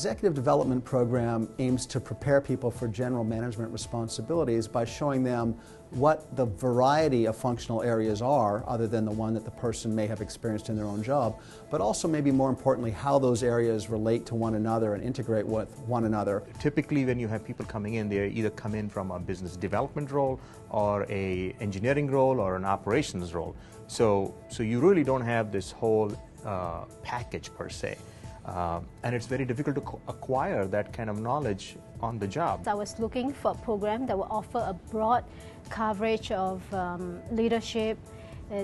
executive development program aims to prepare people for general management responsibilities by showing them what the variety of functional areas are, other than the one that the person may have experienced in their own job, but also maybe more importantly how those areas relate to one another and integrate with one another. Typically when you have people coming in, they either come in from a business development role or a engineering role or an operations role. So you really don't have this whole package per se. And it's very difficult to acquire that kind of knowledge on the job. I was looking for a program that will offer a broad coverage of leadership,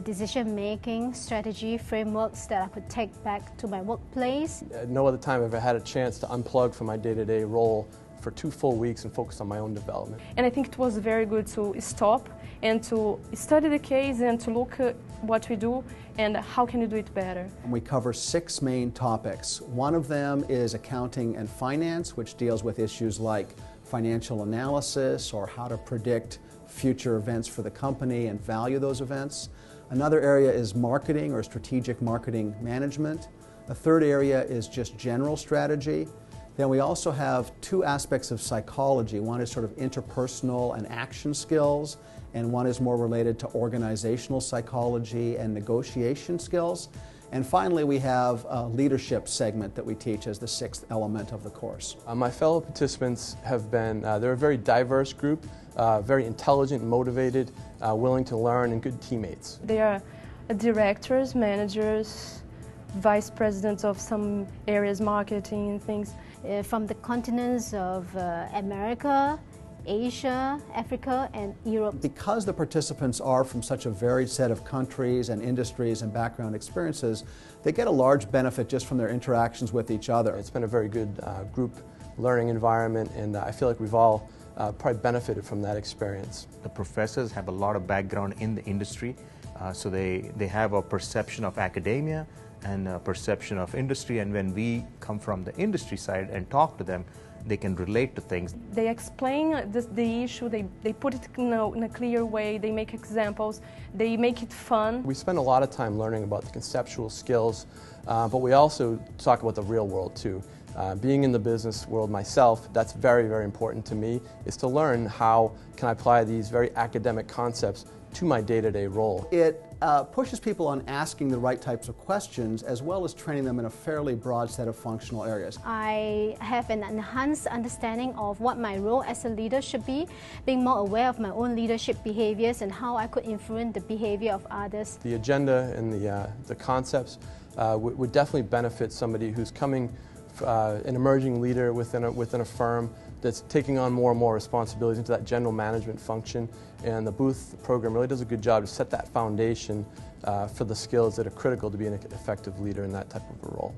decision-making, strategy, frameworks that I could take back to my workplace. At no other time have I had a chance to unplug from my day-to-day role for 2 full weeks and focus on my own development. And I think it was very good to stop and to study the case and to look at what we do and how can you do it better. We cover 6 main topics. One of them is accounting and finance, which deals with issues like financial analysis or how to predict future events for the company and value those events. Another area is marketing or strategic marketing management. A third area is just general strategy. Then we also have 2 aspects of psychology. One is sort of interpersonal and action skills, and one is more related to organizational psychology and negotiation skills. And finally, we have a leadership segment that we teach as the 6th element of the course. My fellow participants have been, they're a very diverse group, very intelligent, motivated, willing to learn, and good teammates. They are directors, managers, vice presidents of some areas, marketing and things. From the continents of America, Asia, Africa, and Europe. Because the participants are from such a varied set of countries and industries and background experiences, they get a large benefit just from their interactions with each other. It's been a very good group learning environment, and I feel like we've all probably benefited from that experience. The professors have a lot of background in the industry, so they have a perception of academia and a perception of industry, and when we come from the industry side and talk to them, they can relate to things. They explain the issue, they put it in a clear way, they make examples, they make it fun. We spend a lot of time learning about the conceptual skills, but we also talk about the real world too. Being in the business world myself, that's very, very important to me, is to learn how can I apply these very academic concepts to my day-to-day role. It pushes people on asking the right types of questions as well as training them in a fairly broad set of functional areas. I have an enhanced understanding of what my role as a leader should be, being more aware of my own leadership behaviors and how I could influence the behavior of others. The agenda and the concepts would definitely benefit somebody who's coming, an emerging leader within a firm that's taking on more and more responsibilities into that general management function, and the Booth program really does a good job to set that foundation for the skills that are critical to be an effective leader in that type of a role.